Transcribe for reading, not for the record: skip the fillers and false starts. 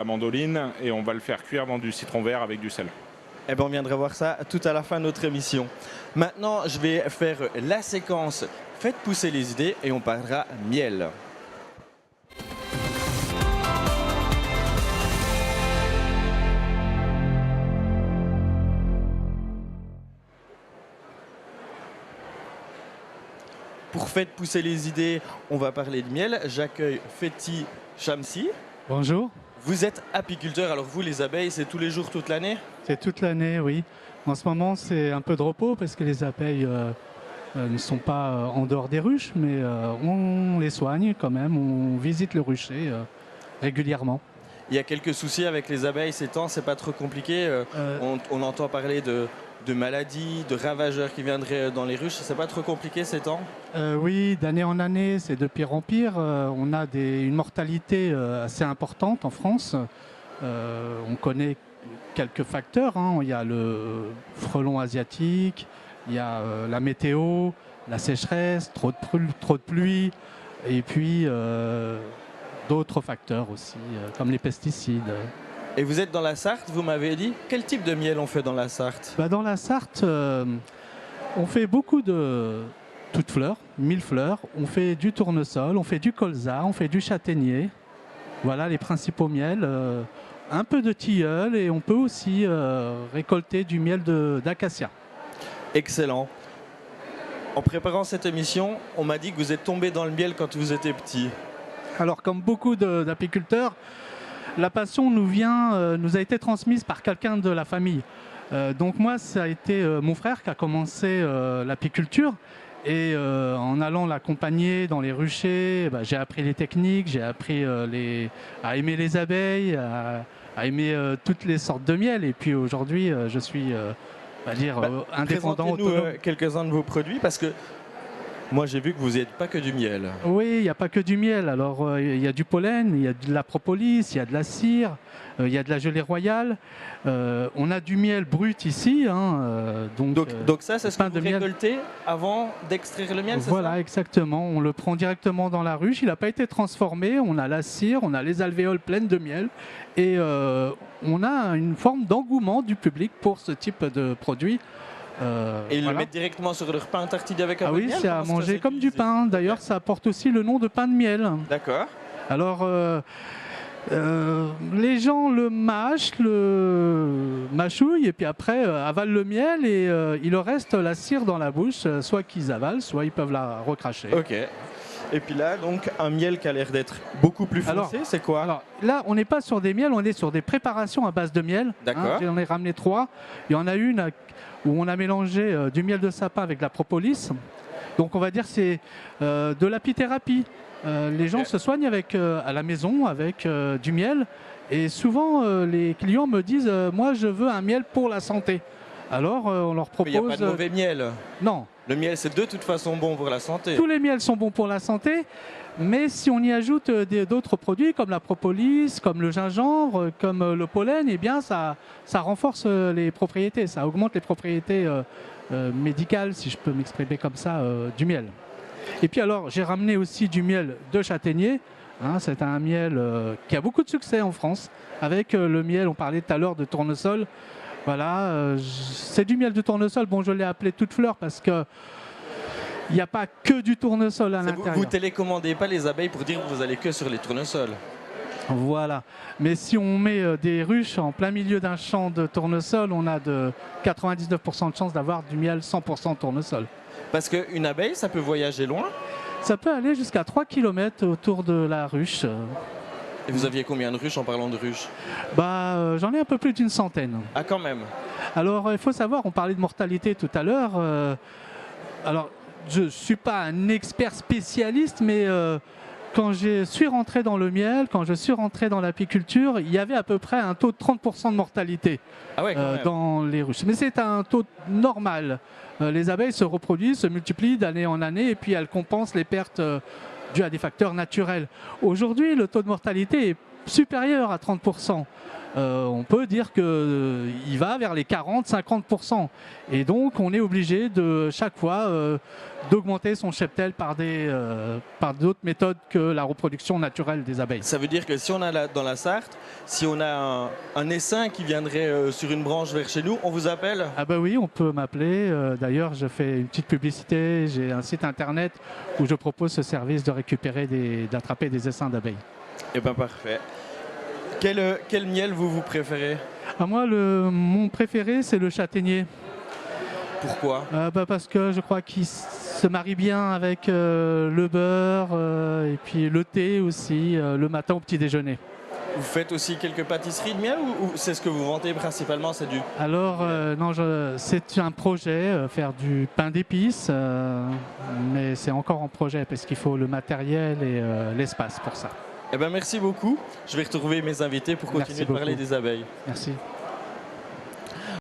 la mandoline et on va le faire cuire dans du citron vert avec du sel. Eh bien, on viendra voir ça tout à la fin de notre émission. Maintenant, je vais faire la séquence Faites pousser les idées et on parlera miel. Pour Faites pousser les idées, on va parler de miel. J'accueille Fethi Shamsi. Bonjour, Vous êtes apiculteur, alors vous, les abeilles, c'est tous les jours, toute l'année? c'est toute l'année, oui. En ce moment, c'est un peu de repos parce que les abeilles ne sont pas en dehors des ruches, mais on les soigne quand même, on visite le rucher régulièrement. Il y a quelques soucis avec les abeilles ces temps, c'est pas trop compliqué. On entend parler de maladies, de ravageurs qui viendraient dans les ruches, c'est pas trop compliqué ces temps? Oui, d'année en année, c'est de pire en pire. On a une mortalité assez importante en France. On connaît quelques facteurs, hein. Il y a le frelon asiatique, il y a la météo, la sécheresse, trop de pluie, et puis d'autres facteurs aussi, comme les pesticides. Et vous êtes dans la Sarthe, vous m'avez dit. Quel type de miel on fait dans la Sarthe? Dans la Sarthe, on fait beaucoup de toutes fleurs, 1000 fleurs. On fait du tournesol, on fait du colza, on fait du châtaignier. Voilà les principaux miels. Un peu de tilleul et on peut aussi récolter du miel d'acacia. Excellent. En préparant cette émission, on m'a dit que vous êtes tombé dans le miel quand vous étiez petit. Alors, comme beaucoup d'apiculteurs, la passion nous a été transmise par quelqu'un de la famille. Donc moi, ça a été mon frère qui a commencé l'apiculture. Et en allant l'accompagner dans les ruchers, j'ai appris les techniques, j'ai appris à aimer les abeilles, à aimer toutes les sortes de miel. Et puis aujourd'hui, je suis indépendant, Présentez-nous autonome. quelques-uns de vos produits parce que moi j'ai vu que vous n'êtes pas que du miel. Oui, il n'y a pas que du miel. Alors, il y a du pollen, il y a de la propolis, il y a de la cire, il y a de la gelée royale. On a du miel brut ici. Hein, Donc ça, c'est ce que pain vous de miel. récoltez avant d'extraire le miel, c'est Voilà, ça? exactement. On le prend directement dans la ruche. Il n'a pas été transformé. On a la cire, on a les alvéoles pleines de miel. Et on a une forme d'engouement du public pour ce type de produit. Et ils le Voilà. mettent directement sur leur pain tartiné avec un Ah peu de oui, miel? c'est à Comment ça manger se comme du utilise? pain. D'ailleurs, ça porte aussi le nom de pain de miel. D'accord. Alors, les gens le mâchent, le mâchouillent et puis après avalent le miel et il leur reste la cire dans la bouche, soit qu'ils avalent, soit ils peuvent la recracher. Ok. Et puis là, donc, un miel qui a l'air d'être beaucoup plus foncé, Alors- c'est quoi? Alors là, on n'est pas sur des miels, on est sur des préparations à base de miel. D'accord. J'en ai ramené 3. Il y en a une où on a mélangé du miel de sapin avec de la propolis. Donc on va dire c'est de l'apithérapie. Les gens Ok. se soignent à la maison avec du miel. Et souvent, les clients me disent moi, je veux un miel pour la santé. Alors, on leur Il n'y a pas propose... de mauvais miel. non, Le miel, c'est de toute façon bon pour la santé. tous les miels sont bons pour la santé, mais si on y ajoute d'autres produits comme la propolis, comme le gingembre, comme le pollen, eh bien ça renforce les propriétés, ça augmente les propriétés médicales, si je peux m'exprimer comme ça, du miel. Et puis alors, j'ai ramené aussi du miel de châtaignier. Hein, c'est un miel qui a beaucoup de succès en France, avec le miel, on parlait tout à l'heure de tournesol. Voilà, c'est du miel de tournesol. Bon, je l'ai appelé toute fleur parce que il n'y a pas que du tournesol à Vous l'intérieur. télécommandez pas les abeilles pour dire que vous allez que sur les tournesols. Voilà. Mais si on met des ruches en plein milieu d'un champ de tournesol, on a de 99% de chances d'avoir du miel 100% tournesol. Parce qu'une abeille, ça peut voyager loin. Ça peut aller jusqu'à 3 km autour de la ruche. Et vous aviez combien de ruches en parlant de ruches? J'en ai un peu plus d'une centaine. Ah, quand même. Alors, il faut savoir, on parlait de mortalité tout à l'heure. Alors, je ne suis pas un expert spécialiste, mais quand je suis rentré dans le miel, quand je suis rentré dans l'apiculture, il y avait à peu près un taux de 30% de mortalité Ah ouais, quand même. dans les ruches. Mais c'est un taux normal. Les abeilles se reproduisent, se multiplient d'année en année, et puis elles compensent les pertes dues à des facteurs naturels. Aujourd'hui, le taux de mortalité est supérieur à 30%. on peut dire qu'il va vers les 40-50%. Et donc on est obligé de chaque fois d'augmenter son cheptel par d'autres méthodes que la reproduction naturelle des abeilles. Ça veut dire que si on a dans la Sarthe, si on a un essaim qui viendrait sur une branche vers chez nous, on vous appelle? Ah bah oui, on peut m'appeler. D'ailleurs, je fais une petite publicité. J'ai un site internet où je propose ce service de récupérer, d'attraper des essaims d'abeilles. Eh bien parfait. Quel miel vous préférez? Ah, moi, mon préféré, c'est le châtaignier. Pourquoi? Parce que je crois qu'il se marie bien avec le beurre et puis le thé aussi, le matin au petit déjeuner. Vous faites aussi quelques pâtisseries de miel ou c'est ce que vous vendez principalement? C'est du... Alors, non, c'est un projet, faire du pain d'épices, mais c'est encore en projet parce qu'il faut le matériel et l'espace pour ça. Eh ben merci beaucoup. Je vais retrouver mes invités pour continuer de parler des abeilles. Merci.